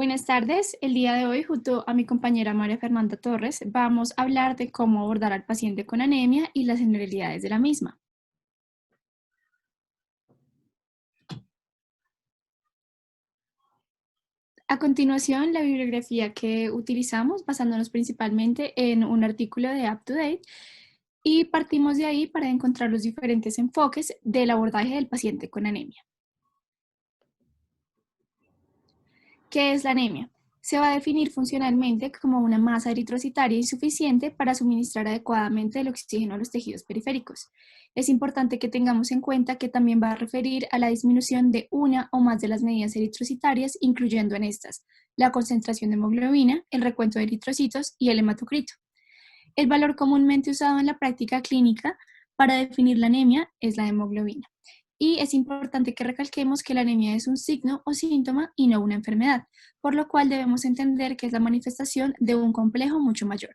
Buenas tardes. El día de hoy, junto a mi compañera María Fernanda Torres, vamos a hablar de cómo abordar al paciente con anemia y las generalidades de la misma. A continuación, la bibliografía que utilizamos, basándonos principalmente en un artículo de UpToDate, y partimos de ahí para encontrar los diferentes enfoques del abordaje del paciente con anemia. ¿Qué es la anemia? Se va a definir funcionalmente como una masa eritrocitaria insuficiente para suministrar adecuadamente el oxígeno a los tejidos periféricos. Es importante que tengamos en cuenta que también va a referir a la disminución de una o más de las medidas eritrocitarias, incluyendo en estas la concentración de hemoglobina, el recuento de eritrocitos y el hematocrito. El valor comúnmente usado en la práctica clínica para definir la anemia es la hemoglobina. Y es importante que recalquemos que la anemia es un signo o síntoma y no una enfermedad, por lo cual debemos entender que es la manifestación de un complejo mucho mayor.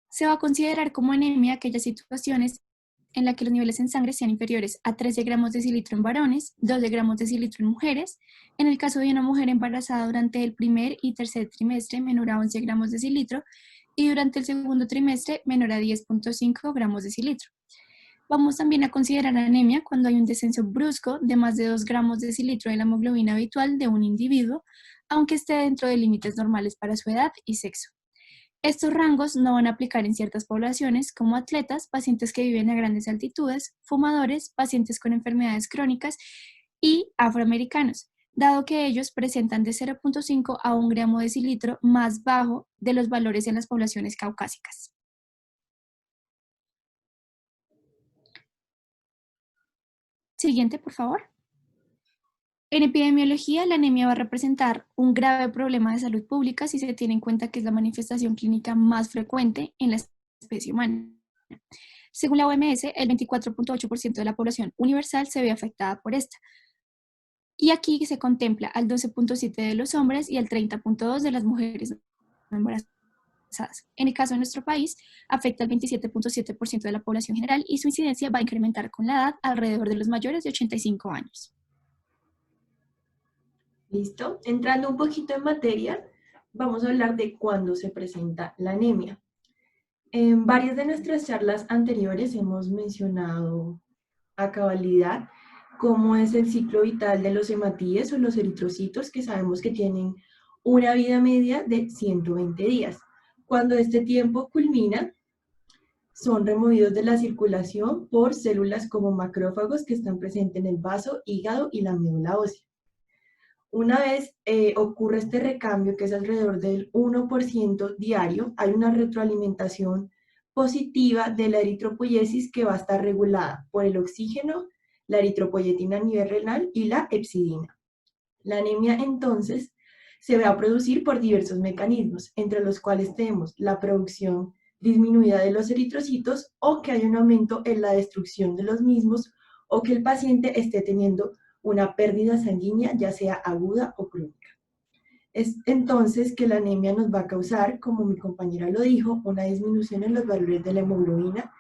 Se va a considerar como anemia aquellas situaciones en las que los niveles en sangre sean inferiores a 13 gramos de decilitro en varones, 12 gramos de decilitro en mujeres. En el caso de una mujer embarazada durante el primer y tercer trimestre, menor a 11 gramos de decilitro, y durante el segundo trimestre, menor a 10.5 gramos de decilitro. Vamos también a considerar anemia cuando hay un descenso brusco de más de 2 gramos de decilitro de la hemoglobina habitual de un individuo, aunque esté dentro de límites normales para su edad y sexo. Estos rangos no van a aplicar en ciertas poblaciones como atletas, pacientes que viven a grandes altitudes, fumadores, pacientes con enfermedades crónicas y afroamericanos, dado que ellos presentan de 0.5 a 1 gramo de decilitro más bajo de los valores en las poblaciones caucásicas. Siguiente, por favor. En epidemiología, la anemia va a representar un grave problema de salud pública si se tiene en cuenta que es la manifestación clínica más frecuente en la especie humana. Según la OMS, el 24.8% de la población universal se ve afectada por esta. Y aquí se contempla al 12.7% de los hombres y al 30.2% de las mujeres no embarazadas. En el caso de nuestro país, afecta al 27.7% de la población general y su incidencia va a incrementar con la edad alrededor de los mayores de 85 años. ¿Listo? Entrando un poquito en materia, vamos a hablar de cuándo se presenta la anemia. En varias de nuestras charlas anteriores hemos mencionado a cabalidad cómo es el ciclo vital de los hematíes o los eritrocitos, que sabemos que tienen una vida media de 120 días. Cuando este tiempo culmina, son removidos de la circulación por células como macrófagos que están presentes en el vaso, hígado y la médula ósea. Una vez ocurre este recambio, que es alrededor del 1% diario, hay una retroalimentación positiva de la eritropoiesis que va a estar regulada por el oxígeno, la eritropoyetina a nivel renal y la hepcidina. La anemia entonces se va a producir por diversos mecanismos, entre los cuales tenemos la producción disminuida de los eritrocitos o que hay un aumento en la destrucción de los mismos o que el paciente esté teniendo una pérdida sanguínea, ya sea aguda o crónica. Es entonces que la anemia nos va a causar, como mi compañera lo dijo, una disminución en los valores de la hemoglobina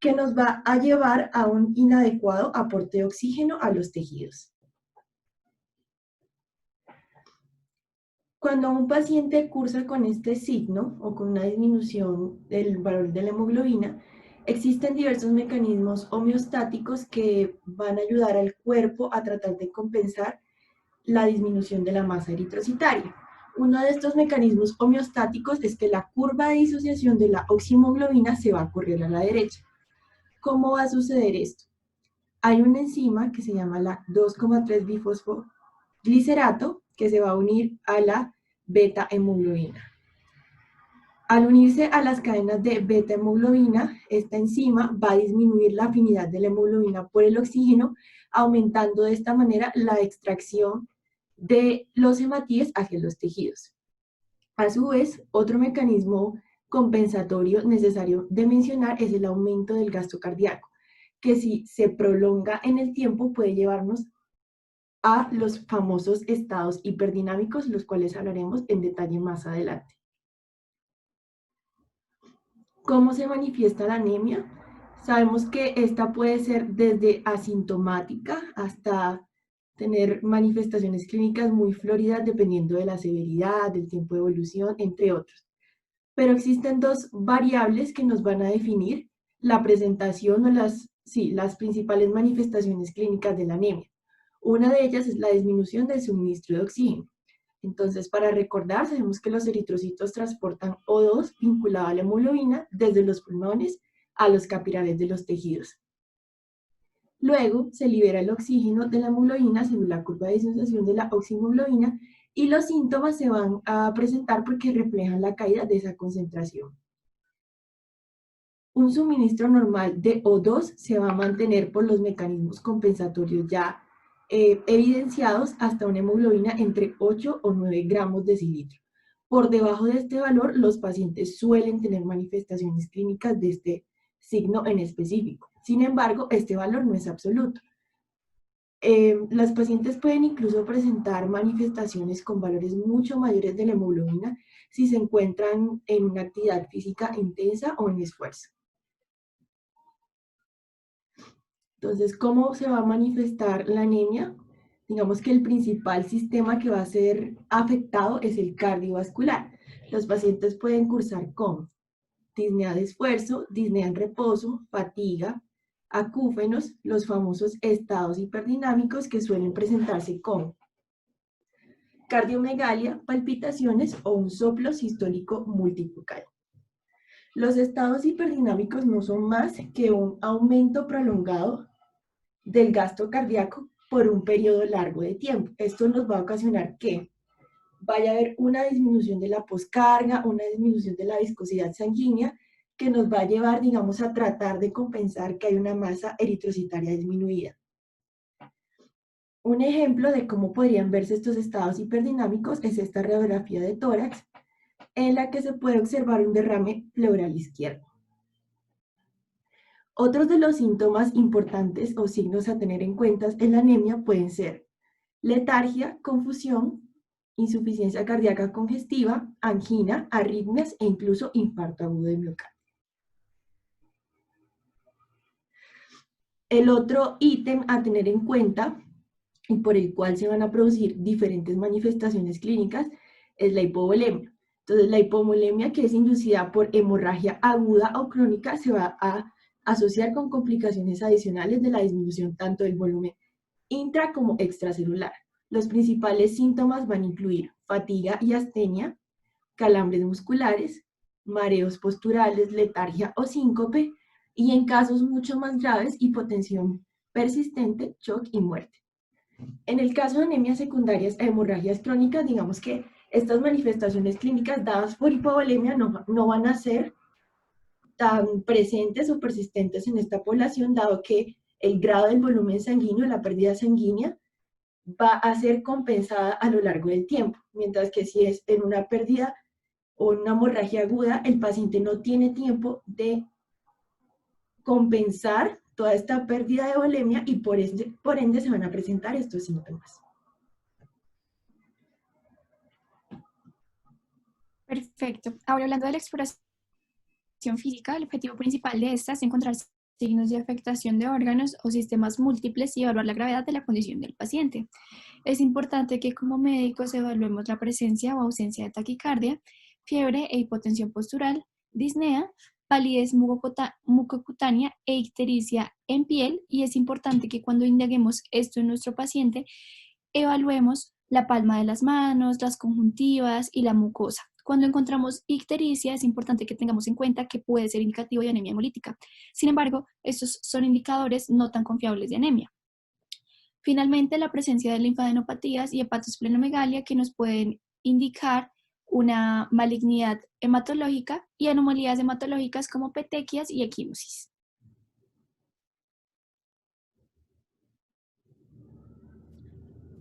que nos va a llevar a un inadecuado aporte de oxígeno a los tejidos. Cuando un paciente cursa con este signo o con una disminución del valor de la hemoglobina, existen diversos mecanismos homeostáticos que van a ayudar al cuerpo a tratar de compensar la disminución de la masa eritrocitaria. Uno de estos mecanismos homeostáticos es que la curva de disociación de la oxihemoglobina se va a correr a la derecha. ¿Cómo va a suceder esto? Hay una enzima que se llama la 2,3-bifosfoglicerato que se va a unir a la beta hemoglobina. Al unirse a las cadenas de beta hemoglobina, esta enzima va a disminuir la afinidad de la hemoglobina por el oxígeno, aumentando de esta manera la extracción de los hematíes hacia los tejidos. A su vez, otro mecanismo compensatorio necesario de mencionar es el aumento del gasto cardíaco, que si se prolonga en el tiempo puede llevarnos a los famosos estados hiperdinámicos, los cuales hablaremos en detalle más adelante. ¿Cómo se manifiesta la anemia? Sabemos que esta puede ser desde asintomática hasta tener manifestaciones clínicas muy floridas dependiendo de la severidad, del tiempo de evolución, entre otros. Pero existen dos variables que nos van a definir la presentación o las principales manifestaciones clínicas de la anemia. Una de ellas es la disminución del suministro de oxígeno. Entonces, para recordar, sabemos que los eritrocitos transportan O2 vinculado a la hemoglobina desde los pulmones a los capilares de los tejidos. Luego se libera el oxígeno de la hemoglobina según la curva de disociación de la oxihemoglobina y los síntomas se van a presentar porque reflejan la caída de esa concentración. Un suministro normal de O2 se va a mantener por los mecanismos compensatorios ya evidenciados hasta una hemoglobina entre 8 o 9 gramos decilitro. Por debajo de este valor, los pacientes suelen tener manifestaciones clínicas de este signo en específico. Sin embargo, este valor no es absoluto. Las pacientes pueden incluso presentar manifestaciones con valores mucho mayores de la hemoglobina si se encuentran en una actividad física intensa o en esfuerzo. Entonces, ¿cómo se va a manifestar la anemia? Digamos que el principal sistema que va a ser afectado es el cardiovascular. Los pacientes pueden cursar con disnea de esfuerzo, disnea en reposo, fatiga, acúfenos, los famosos estados hiperdinámicos que suelen presentarse con cardiomegalia, palpitaciones o un soplo sistólico multifocal. Los estados hiperdinámicos no son más que un aumento prolongado del gasto cardíaco por un periodo largo de tiempo. Esto nos va a ocasionar que vaya a haber una disminución de la poscarga, una disminución de la viscosidad sanguínea, que nos va a llevar, digamos, a tratar de compensar que hay una masa eritrocitaria disminuida. Un ejemplo de cómo podrían verse estos estados hiperdinámicos es esta radiografía de tórax, en la que se puede observar un derrame pleural izquierdo. Otros de los síntomas importantes o signos a tener en cuenta en la anemia pueden ser letargia, confusión, insuficiencia cardíaca congestiva, angina, arritmias e incluso infarto agudo de miocardio. El otro ítem a tener en cuenta y por el cual se van a producir diferentes manifestaciones clínicas es la hipovolemia. Entonces, la hipovolemia, que es inducida por hemorragia aguda o crónica, se va a asociar con complicaciones adicionales de la disminución tanto del volumen intra como extracelular. Los principales síntomas van a incluir fatiga y astenia, calambres musculares, mareos posturales, letargia o síncope, y en casos mucho más graves, hipotensión persistente, shock y muerte. En el caso de anemias secundarias a hemorragias crónicas, digamos que estas manifestaciones clínicas dadas por hipovolemia no van a ser tan presentes o persistentes en esta población, dado que el grado del volumen sanguíneo, la pérdida sanguínea, va a ser compensada a lo largo del tiempo, mientras que si es en una pérdida o una hemorragia aguda, el paciente no tiene tiempo de compensar toda esta pérdida de volemia y por ende se van a presentar estos síntomas. Perfecto. Ahora, hablando de la exploración física, el objetivo principal de esta es encontrar signos de afectación de órganos o sistemas múltiples y evaluar la gravedad de la condición del paciente. Es importante que como médicos evaluemos la presencia o ausencia de taquicardia, fiebre e hipotensión postural, disnea, palidez mucocutánea e ictericia en piel, y es importante que cuando indaguemos esto en nuestro paciente, evaluemos la palma de las manos, las conjuntivas y la mucosa. Cuando encontramos ictericia, es importante que tengamos en cuenta que puede ser indicativo de anemia hemolítica. Sin embargo, estos son indicadores no tan confiables de anemia. Finalmente, la presencia de linfadenopatías y hepatosplenomegalia, que nos pueden indicar una malignidad hematológica, y anomalías hematológicas como petequias y equimosis.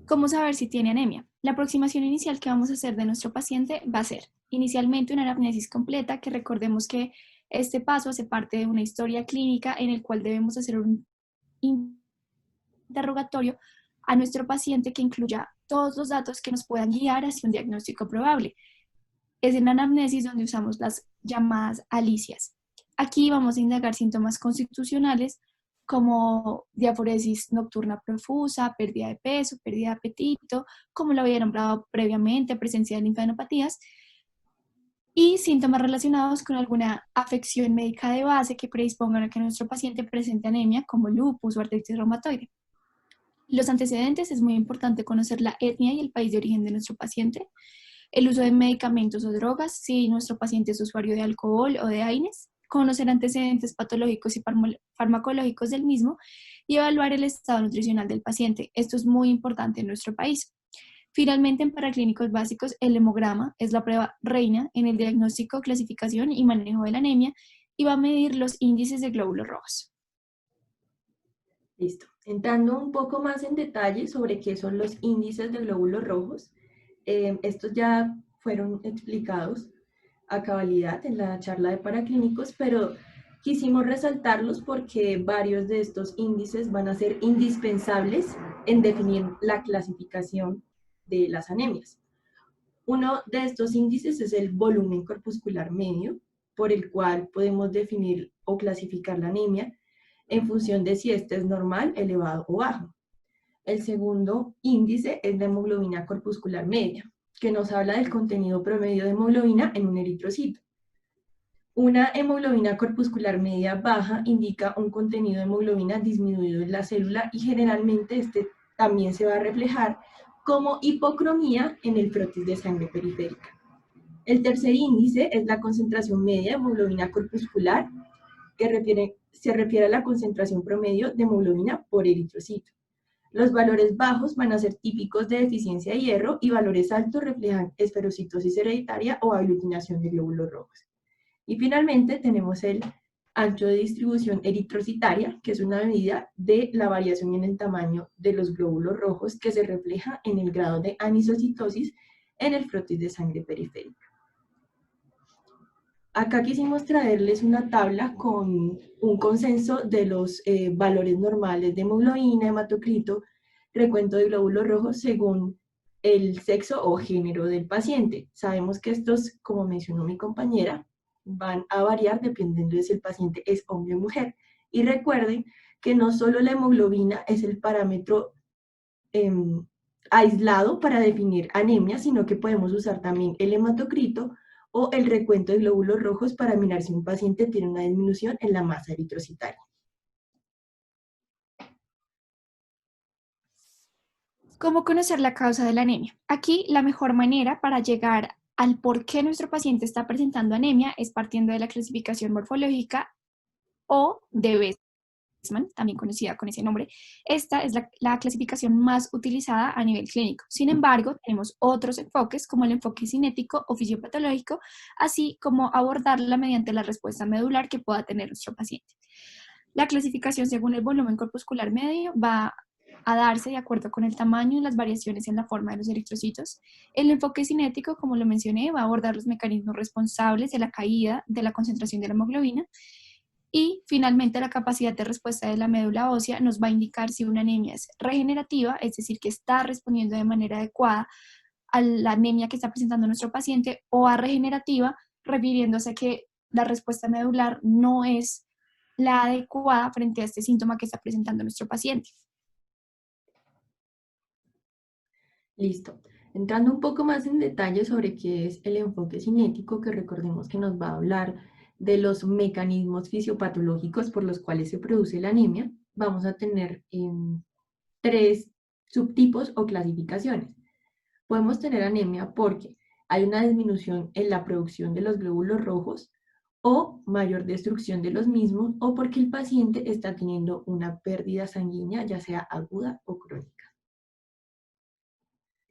¿Cómo saber si tiene anemia? La aproximación inicial que vamos a hacer de nuestro paciente va a ser inicialmente una anamnesis completa, que recordemos que este paso hace parte de una historia clínica en el cual debemos hacer un interrogatorio a nuestro paciente que incluya todos los datos que nos puedan guiar hacia un diagnóstico probable. Es en la anamnesis donde usamos las llamadas alicias. Aquí vamos a indagar síntomas constitucionales como diaforesis nocturna profusa, pérdida de peso, pérdida de apetito, como lo había nombrado previamente, presencia de linfadenopatías, y síntomas relacionados con alguna afección médica de base que predispongan a que nuestro paciente presente anemia, como lupus o artritis reumatoide. Los antecedentes: es muy importante conocer la etnia y el país de origen de nuestro paciente, el uso de medicamentos o drogas, si nuestro paciente es usuario de alcohol o de AINES, conocer antecedentes patológicos y farmacológicos del mismo y evaluar el estado nutricional del paciente. Esto es muy importante en nuestro país. Finalmente, en paraclínicos básicos, el hemograma es la prueba reina en el diagnóstico, clasificación y manejo de la anemia y va a medir los índices de glóbulos rojos. Listo. Entrando un poco más en detalle sobre qué son los índices de glóbulos rojos, estos ya fueron explicados a cabalidad en la charla de paraclínicos, pero quisimos resaltarlos porque varios de estos índices van a ser indispensables en definir la clasificación de las anemias. Uno de estos índices es el volumen corpuscular medio, por el cual podemos definir o clasificar la anemia en función de si este es normal, elevado o bajo. El segundo índice es la hemoglobina corpuscular media, que nos habla del contenido promedio de hemoglobina en un eritrocito. Una hemoglobina corpuscular media baja indica un contenido de hemoglobina disminuido en la célula y generalmente este también se va a reflejar como hipocromía en el frotis de sangre periférica. El tercer índice es la concentración media de hemoglobina corpuscular, que se refiere a la concentración promedio de hemoglobina por eritrocito. Los valores bajos van a ser típicos de deficiencia de hierro y valores altos reflejan esferocitosis hereditaria o aglutinación de glóbulos rojos. Y finalmente tenemos el ancho de distribución eritrocitaria, que es una medida de la variación en el tamaño de los glóbulos rojos que se refleja en el grado de anisocitosis en el frotis de sangre periférica. Acá quisimos traerles una tabla con un consenso de los valores normales de hemoglobina, hematocrito, recuento de glóbulos rojos según el sexo o género del paciente. Sabemos que estos, como mencionó mi compañera, van a variar dependiendo de si el paciente es hombre o mujer. Y recuerden que no solo la hemoglobina es el parámetro aislado para definir anemia, sino que podemos usar también el hematocrito o el recuento de glóbulos rojos para mirar si un paciente tiene una disminución en la masa eritrocitaria. ¿Cómo conocer la causa de la anemia? Aquí la mejor manera para llegar al por qué nuestro paciente está presentando anemia es partiendo de la clasificación morfológica o de Bessman, también conocida con ese nombre. Esta es la clasificación más utilizada a nivel clínico. Sin embargo, tenemos otros enfoques como el enfoque cinético o fisiopatológico, así como abordarla mediante la respuesta medular que pueda tener nuestro paciente. La clasificación según el volumen corpuscular medio va a darse de acuerdo con el tamaño y las variaciones en la forma de los eritrocitos. El enfoque cinético, como lo mencioné, va a abordar los mecanismos responsables de la caída de la concentración de la hemoglobina. Y finalmente la capacidad de respuesta de la médula ósea nos va a indicar si una anemia es regenerativa, es decir, que está respondiendo de manera adecuada a la anemia que está presentando nuestro paciente, o a regenerativa, refiriéndose a que la respuesta medular no es la adecuada frente a este síntoma que está presentando nuestro paciente. Listo. Entrando un poco más en detalle sobre qué es el enfoque cinético, que recordemos que nos va a hablar de los mecanismos fisiopatológicos por los cuales se produce la anemia, vamos a tener tres subtipos o clasificaciones. Podemos tener anemia porque hay una disminución en la producción de los glóbulos rojos o mayor destrucción de los mismos, o porque el paciente está teniendo una pérdida sanguínea, ya sea aguda o crónica.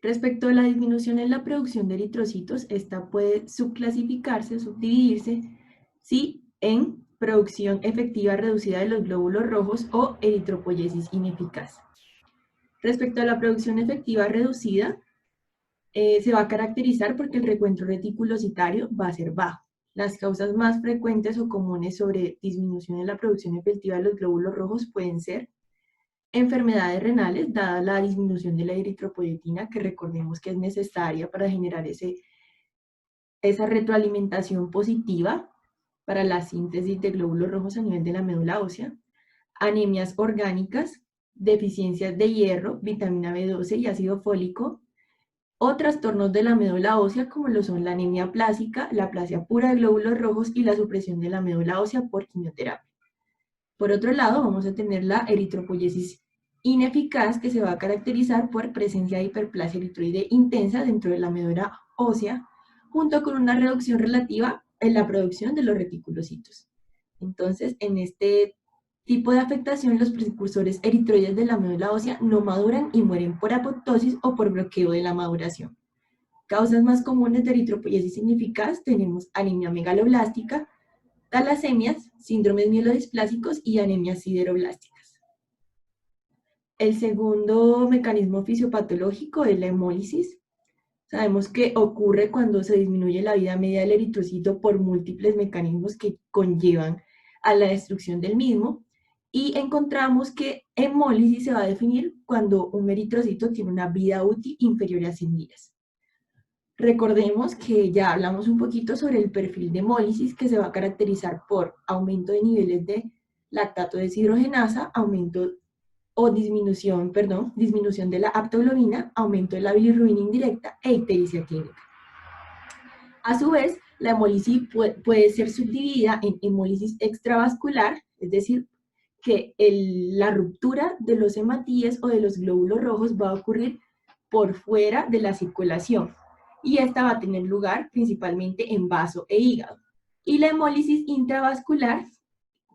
Respecto a la disminución en la producción de eritrocitos, esta puede subclasificarse, subdividirse, ¿sí?, en producción efectiva reducida de los glóbulos rojos o eritropoyesis ineficaz. Respecto a la producción efectiva reducida, se va a caracterizar porque el recuento reticulocitario va a ser bajo. Las causas más frecuentes o comunes sobre disminución en la producción efectiva de los glóbulos rojos pueden ser enfermedades renales, dada la disminución de la eritropoyetina, que recordemos que es necesaria para generar esa retroalimentación positiva para la síntesis de glóbulos rojos a nivel de la médula ósea. anemias orgánicas, deficiencias de hierro, vitamina B12 y ácido fólico, o trastornos de la médula ósea como lo son la anemia plástica, la aplasia pura de glóbulos rojos y la supresión de la médula ósea por quimioterapia. Por otro lado, vamos a tener la eritropoyesis ineficaz, que se va a caracterizar por presencia de hiperplasia eritroide intensa dentro de la médula ósea, junto con una reducción relativa en la producción de los reticulocitos. Entonces, en este tipo de afectación, los precursores eritroides de la médula ósea no maduran y mueren por apoptosis o por bloqueo de la maduración. Causas más comunes de eritropoyesis ineficaz tenemos anemia megaloblástica, talasemias, síndromes mielodisplásicos y anemias sideroblásticas. El segundo mecanismo fisiopatológico es la hemólisis. Sabemos que ocurre cuando se disminuye la vida media del eritrocito por múltiples mecanismos que conllevan a la destrucción del mismo, y encontramos que hemólisis se va a definir cuando un eritrocito tiene una vida útil inferior a 100 días. Recordemos que ya hablamos un poquito sobre el perfil de hemólisis, que se va a caracterizar por aumento de niveles de lactato deshidrogenasa, aumento o disminución de la aptoglobina, aumento de la bilirrubina indirecta e ictericia clínica. A su vez, la hemólisis puede ser subdividida en hemólisis extravascular, es decir, que la ruptura de los hematíes o de los glóbulos rojos va a ocurrir por fuera de la circulación, y esta va a tener lugar principalmente en vaso e hígado. Y la hemólisis intravascular,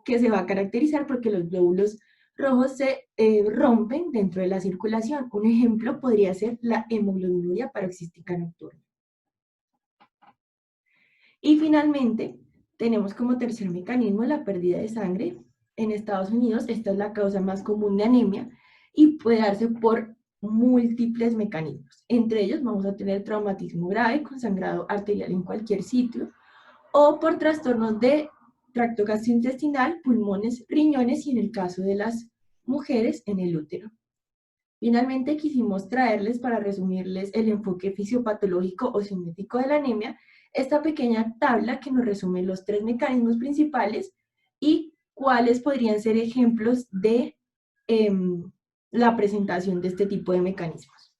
que se va a caracterizar porque los glóbulos rojos se rompen dentro de la circulación. Un ejemplo podría ser la hemoglobinuria paroxística nocturna. Y finalmente, tenemos como tercer mecanismo la pérdida de sangre. En Estados Unidos, esta es la causa más común de anemia y puede darse por múltiples mecanismos. Entre ellos vamos a tener traumatismo grave con sangrado arterial en cualquier sitio, o por trastornos de tracto gastrointestinal, pulmones, riñones y en el caso de las mujeres en el útero. Finalmente quisimos traerles, para resumirles el enfoque fisiopatológico o cinético de la anemia, esta pequeña tabla que nos resume los tres mecanismos principales y cuáles podrían ser ejemplos de la presentación de este tipo de mecanismos.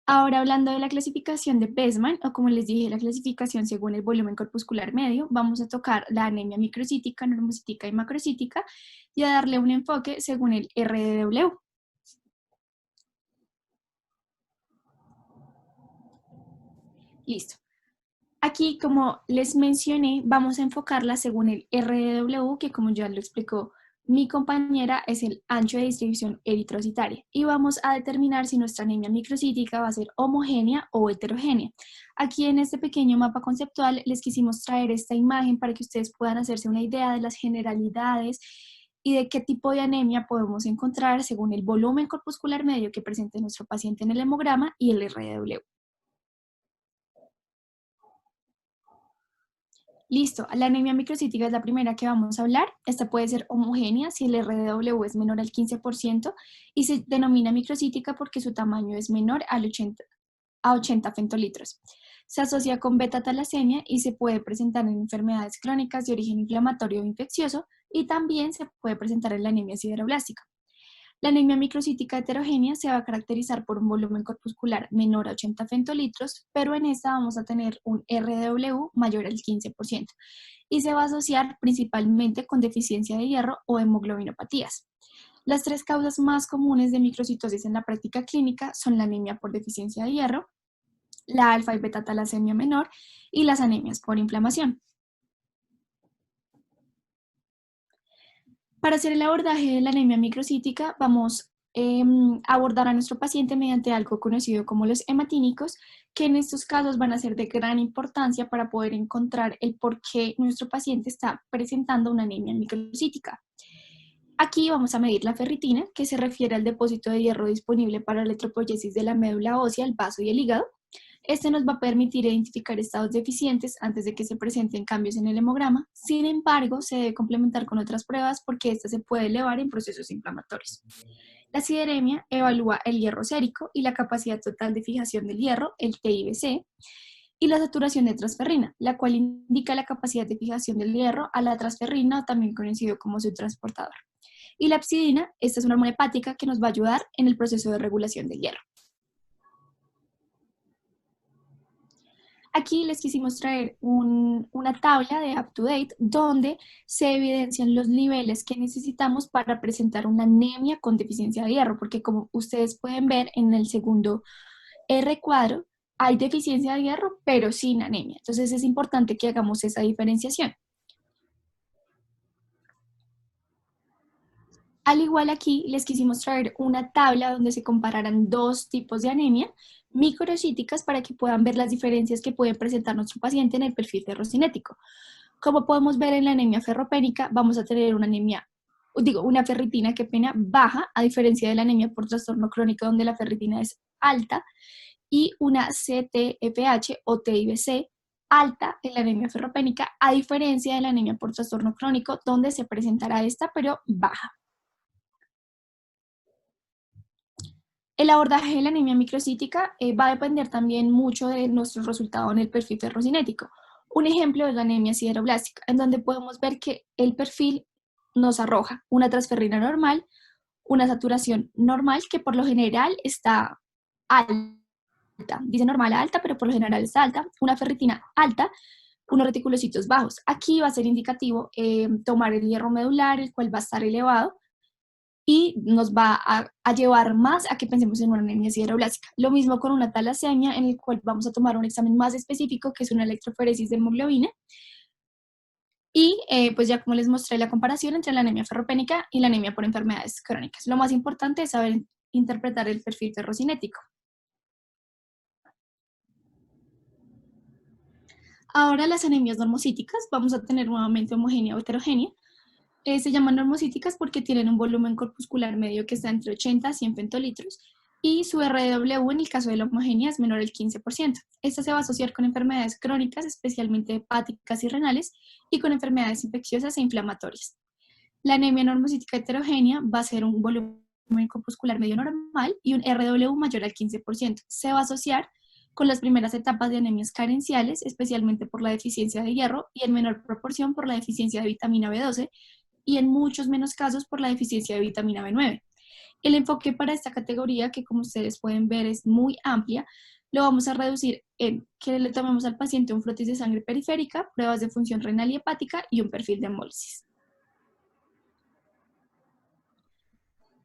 Ahora, hablando de la clasificación de Bessman, o como les dije, la clasificación según el volumen corpuscular medio, vamos a tocar la anemia microcítica, normocítica y macrocítica y a darle un enfoque según el RDW. Listo. Aquí, como les mencioné, vamos a enfocarla según el RDW, que como ya lo explicó mi compañera, es el ancho de distribución eritrocitaria. Y vamos a determinar si nuestra anemia microcítica va a ser homogénea o heterogénea. Aquí en este pequeño mapa conceptual les quisimos traer esta imagen para que ustedes puedan hacerse una idea de las generalidades y de qué tipo de anemia podemos encontrar según el volumen corpuscular medio que presente nuestro paciente en el hemograma y el RDW. Listo, la anemia microcítica es la primera que vamos a hablar. Esta puede ser homogénea si el RDW es menor al 15% y se denomina microcítica porque su tamaño es menor a 80 femtolitros. Se asocia con beta-talasemia y se puede presentar en enfermedades crónicas de origen inflamatorio o infeccioso, y también se puede presentar en la anemia sideroblástica. La anemia microcítica heterogénea se va a caracterizar por un volumen corpuscular menor a 80 femtolitros, pero en esta vamos a tener un RDW mayor al 15% y se va a asociar principalmente con deficiencia de hierro o hemoglobinopatías. Las tres causas más comunes de microcitosis en la práctica clínica son la anemia por deficiencia de hierro, la alfa y beta talasemia menor y las anemias por inflamación. Para hacer el abordaje de la anemia microcítica, vamos a abordar a nuestro paciente mediante algo conocido como los hematínicos, que en estos casos van a ser de gran importancia para poder encontrar el por qué nuestro paciente está presentando una anemia microcítica. Aquí vamos a medir la ferritina, que se refiere al depósito de hierro disponible para la eritropoyesis de la médula ósea, el vaso y el hígado. Este nos va a permitir identificar estados deficientes antes de que se presenten cambios en el hemograma. Sin embargo, se debe complementar con otras pruebas porque esta se puede elevar en procesos inflamatorios. La sideremia evalúa el hierro sérico y la capacidad total de fijación del hierro, el TIBC. y la saturación de transferrina, la cual indica la capacidad de fijación del hierro a la transferrina, también conocido como su transportador. Y la hepcidina, esta es una hormona hepática que nos va a ayudar en el proceso de regulación del hierro. Aquí les quisimos traer una tabla de up-to-date donde se evidencian los niveles que necesitamos para presentar una anemia con deficiencia de hierro, porque como ustedes pueden ver en el segundo R cuadro, hay deficiencia de hierro, pero sin anemia. Entonces es importante que hagamos esa diferenciación. Al igual aquí les quisimos traer una tabla donde se compararan dos tipos de anemia microcíticas para que puedan ver las diferencias que puede presentar nuestro paciente en el perfil ferrocinético. Como podemos ver en la anemia ferropénica, vamos a tener una ferritina, qué pena, baja, a diferencia de la anemia por trastorno crónico donde la ferritina es alta, y una CTFH o TIBC alta en la anemia ferropénica, a diferencia de la anemia por trastorno crónico donde se presentará esta, pero baja. El abordaje de la anemia microcítica va a depender también mucho de nuestro resultado en el perfil ferrocinético. Un ejemplo es la anemia sideroblástica, en donde podemos ver que el perfil nos arroja una transferrina normal, una saturación normal que por lo general está alta, dice normal a alta, pero por lo general está alta, una ferritina alta, unos reticulocitos bajos. Aquí va a ser indicativo tomar el hierro medular, el cual va a estar elevado, y nos va a llevar más a que pensemos en una anemia sideroblástica. Lo mismo con una talasemia, en el cual vamos a tomar un examen más específico, que es una electroforesis de hemoglobina, y pues ya como les mostré la comparación entre la anemia ferropénica y la anemia por enfermedades crónicas. Lo más importante es saber interpretar el perfil ferrocinético. Ahora las anemias normocíticas, vamos a tener nuevamente homogénea o heterogénea. Se llaman normocíticas porque tienen un volumen corpuscular medio que está entre 80 a 100 pentolitros y su RW en el caso de la homogénea es menor al 15%. Esta se va a asociar con enfermedades crónicas, especialmente hepáticas y renales, y con enfermedades infecciosas e inflamatorias. La anemia normocítica heterogénea va a ser un volumen corpuscular medio normal y un RW mayor al 15%. Se va a asociar con las primeras etapas de anemias carenciales, especialmente por la deficiencia de hierro y en menor proporción por la deficiencia de vitamina B12 y en muchos menos casos por la deficiencia de vitamina B9. El enfoque para esta categoría, que como ustedes pueden ver es muy amplia, lo vamos a reducir en que le tomemos al paciente un frotis de sangre periférica, pruebas de función renal y hepática y un perfil de hemólisis.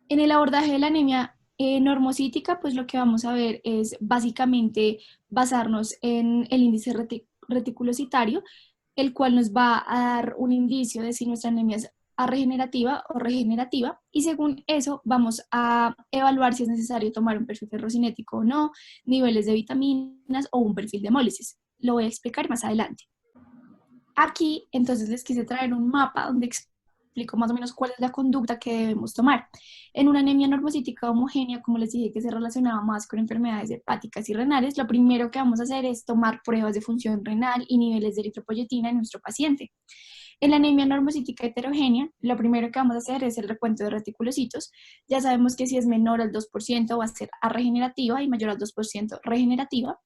En el abordaje de la anemia normocítica, pues lo que vamos a ver es básicamente basarnos en el índice reticulocitario, el cual nos va a dar un indicio de si nuestra anemia es regenerativa o regenerativa, y según eso vamos a evaluar si es necesario tomar un perfil ferrocinético o no, niveles de vitaminas o un perfil de hemólisis. Lo voy a explicar más adelante. Aquí, entonces, les quise traer un mapa donde explico más o menos cuál es la conducta que debemos tomar. En una anemia normocítica homogénea, como les dije, que se relacionaba más con enfermedades hepáticas y renales, lo primero que vamos a hacer es tomar pruebas de función renal y niveles de eritropoyetina en nuestro paciente. En la anemia normocítica heterogénea, lo primero que vamos a hacer es el recuento de reticulocitos. Ya sabemos que si es menor al 2% va a ser arregenerativa y mayor al 2% regenerativa.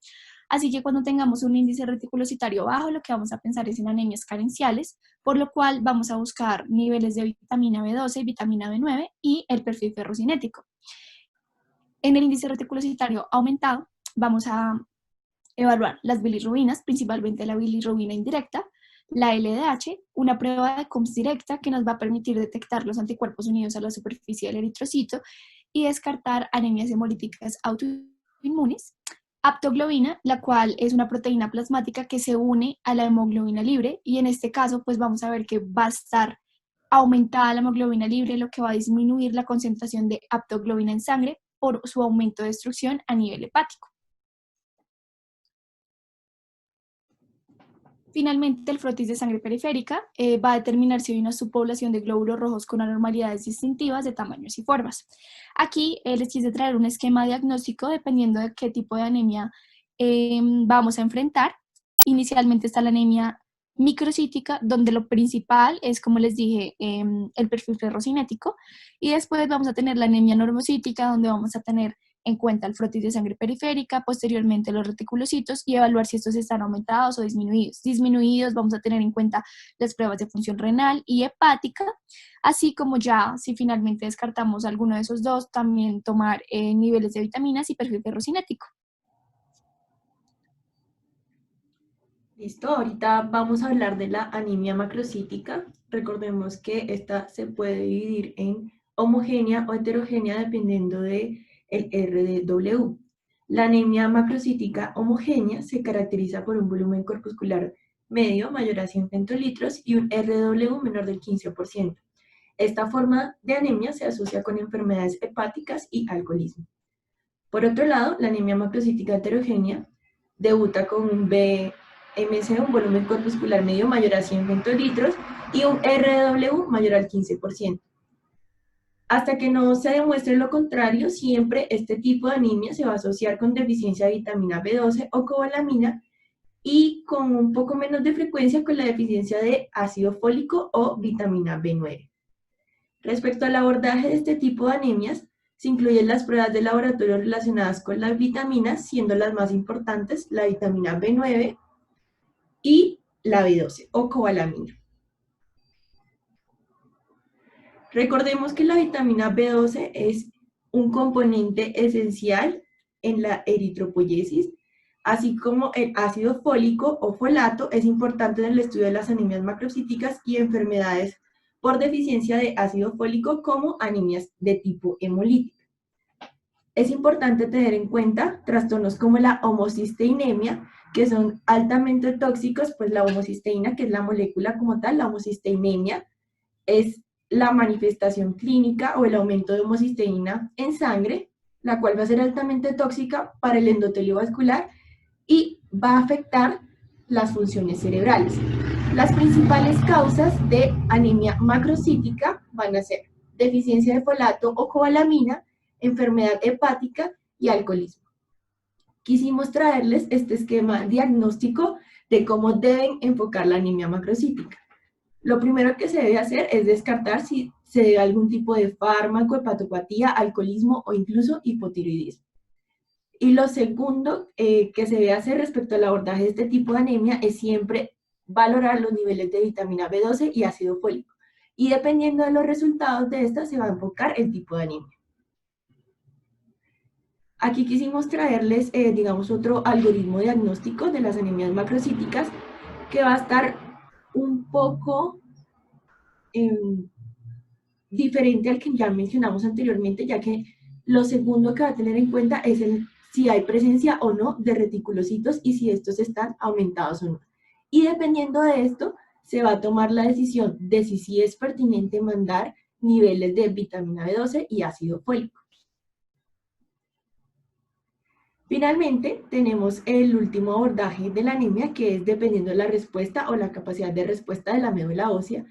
Así que cuando tengamos un índice reticulocitario bajo, lo que vamos a pensar es en anemias carenciales, por lo cual vamos a buscar niveles de vitamina B12 y vitamina B9 y el perfil ferrocinético. En el índice reticulocitario aumentado, vamos a evaluar las bilirrubinas, principalmente la bilirrubina indirecta, la LDH, una prueba de COMS directa que nos va a permitir detectar los anticuerpos unidos a la superficie del eritrocito y descartar anemias hemolíticas autoinmunes. Aptoglobina, la cual es una proteína plasmática que se une a la hemoglobina libre, y en este caso pues vamos a ver que va a estar aumentada la hemoglobina libre, lo que va a disminuir la concentración de aptoglobina en sangre por su aumento de destrucción a nivel hepático. Finalmente, el frotis de sangre periférica va a determinar si hay una subpoblación de glóbulos rojos con anormalidades distintivas de tamaños y formas. Aquí les quise traer un esquema diagnóstico dependiendo de qué tipo de anemia vamos a enfrentar. Inicialmente está la anemia microcítica, donde lo principal es, como les dije, el perfil ferrocinético, y después vamos a tener la anemia normocítica, donde vamos a tener en cuenta el frotis de sangre periférica, posteriormente los reticulocitos y evaluar si estos están aumentados o disminuidos. Disminuidos vamos a tener en cuenta las pruebas de función renal y hepática, así como ya si finalmente descartamos alguno de esos dos, también tomar niveles de vitaminas y perfil ferrocinético. Listo, ahorita vamos a hablar de la anemia macrocítica. Recordemos que esta se puede dividir en homogénea o heterogénea dependiendo del RDW. La anemia macrocítica homogénea se caracteriza por un volumen corpuscular medio mayor a 100 centilitros y un RW menor del 15%. Esta forma de anemia se asocia con enfermedades hepáticas y alcoholismo. Por otro lado, la anemia macrocítica heterogénea debuta con un BMC, un volumen corpuscular medio mayor a 100 centilitros y un RW mayor al 15%. Hasta que no se demuestre lo contrario, siempre este tipo de anemia se va a asociar con deficiencia de vitamina B12 o cobalamina y con un poco menos de frecuencia con la deficiencia de ácido fólico o vitamina B9. Respecto al abordaje de este tipo de anemias, se incluyen las pruebas de laboratorio relacionadas con las vitaminas, siendo las más importantes la vitamina B9 y la B12 o cobalamina. Recordemos que la vitamina B12 es un componente esencial en la eritropoyesis, así como el ácido fólico o folato es importante en el estudio de las anemias macrocíticas y enfermedades por deficiencia de ácido fólico como anemias de tipo hemolítica. Es importante tener en cuenta trastornos como la homocisteinemia, que son altamente tóxicos, pues la homocisteína, que es la molécula como tal, la homocisteinemia, es la manifestación clínica o el aumento de homocisteína en sangre, la cual va a ser altamente tóxica para el endotelio vascular y va a afectar las funciones cerebrales. Las principales causas de anemia macrocítica van a ser deficiencia de folato o cobalamina, enfermedad hepática y alcoholismo. Quisimos traerles este esquema diagnóstico de cómo deben enfocar la anemia macrocítica. Lo primero que se debe hacer es descartar si se debe a algún tipo de fármaco, hepatopatía, alcoholismo o incluso hipotiroidismo. Y lo segundo que se debe hacer respecto al abordaje de este tipo de anemia es siempre valorar los niveles de vitamina B12 y ácido fólico. Y dependiendo de los resultados de esta, se va a enfocar el tipo de anemia. Aquí quisimos traerles, digamos, otro algoritmo diagnóstico de las anemias macrocíticas que va a estar un poco diferente al que ya mencionamos anteriormente, ya que lo segundo que va a tener en cuenta es si hay presencia o no de reticulocitos y si estos están aumentados o no. Y dependiendo de esto, se va a tomar la decisión de si sí es pertinente mandar niveles de vitamina B12 y ácido fólico. Finalmente, tenemos el último abordaje de la anemia, que es dependiendo de la respuesta o la capacidad de respuesta de la médula ósea.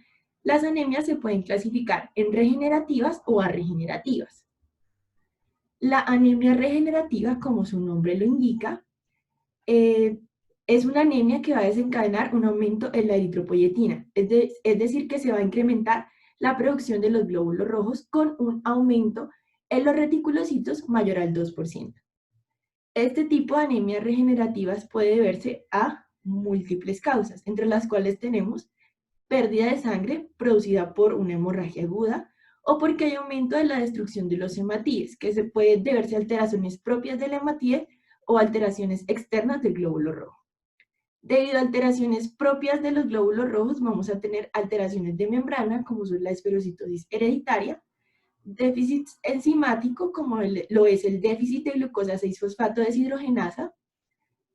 Las anemias se pueden clasificar en regenerativas o arregenerativas. La anemia regenerativa, como su nombre lo indica, es una anemia que va a desencadenar un aumento en la eritropoyetina, es decir, que se va a incrementar la producción de los glóbulos rojos con un aumento en los reticulocitos mayor al 2%. Este tipo de anemias regenerativas puede deberse a múltiples causas, entre las cuales tenemos pérdida de sangre producida por una hemorragia aguda o porque hay aumento de la destrucción de los hematíes, que se puede deberse a alteraciones propias del hematíe o alteraciones externas del glóbulo rojo. Debido a alteraciones propias de los glóbulos rojos, vamos a tener alteraciones de membrana, como son la esferocitosis hereditaria, déficit enzimático, como lo es el déficit de glucosa 6-fosfato deshidrogenasa,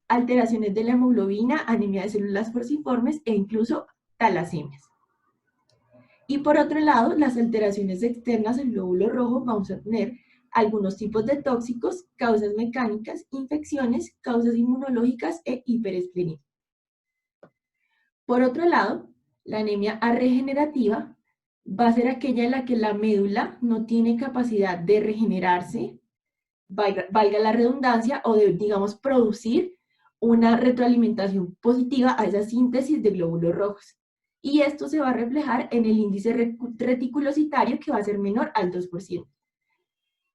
alteraciones de la hemoglobina, anemia de células falciformes e incluso talasemias. Y por otro lado, las alteraciones externas del glóbulo rojo, vamos a tener algunos tipos de tóxicos, causas mecánicas, infecciones, causas inmunológicas e hiperesplenismo. Por otro lado, la anemia arregenerativa va a ser aquella en la que la médula no tiene capacidad de regenerarse, valga la redundancia, o de, digamos, producir una retroalimentación positiva a esa síntesis de glóbulos rojos. Y esto se va a reflejar en el índice reticulocitario, que va a ser menor al 2%.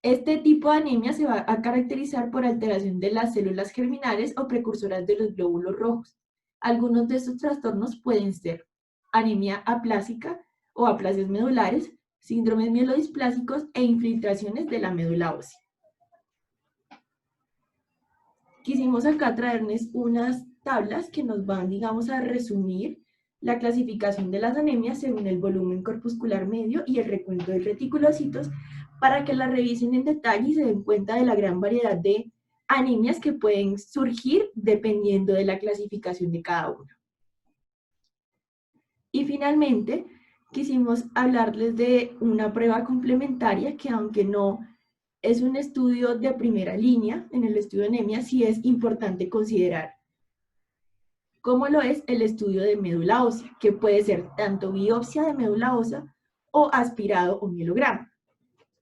Este tipo de anemia se va a caracterizar por alteración de las células germinales o precursoras de los glóbulos rojos. Algunos de estos trastornos pueden ser anemia aplásica o aplasias medulares, síndromes mielodisplásicos e infiltraciones de la médula ósea. Quisimos acá traerles unas tablas que nos van, digamos, a resumir la clasificación de las anemias según el volumen corpuscular medio y el recuento de reticulocitos para que la revisen en detalle y se den cuenta de la gran variedad de anemias que pueden surgir dependiendo de la clasificación de cada una. Y finalmente, quisimos hablarles de una prueba complementaria que, aunque no es un estudio de primera línea, en el estudio de anemia sí es importante considerar, como lo es el estudio de médula ósea, que puede ser tanto biopsia de médula ósea o aspirado o mielograma.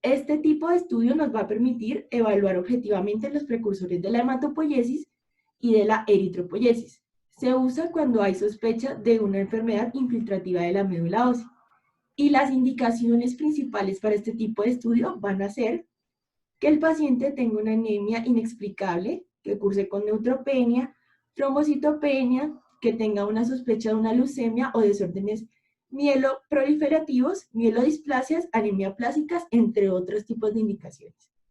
Este tipo de estudio nos va a permitir evaluar objetivamente los precursores de la hematopoiesis y de la eritropoiesis. Se usa cuando hay sospecha de una enfermedad infiltrativa de la médula ósea. Y las indicaciones principales para este tipo de estudio van a ser que el paciente tenga una anemia inexplicable, que curse con neutropenia, trombocitopenia, que tenga una sospecha de una leucemia o desórdenes mieloproliferativos, mielodisplasias, anemia plásicas, entre otros tipos de indicaciones.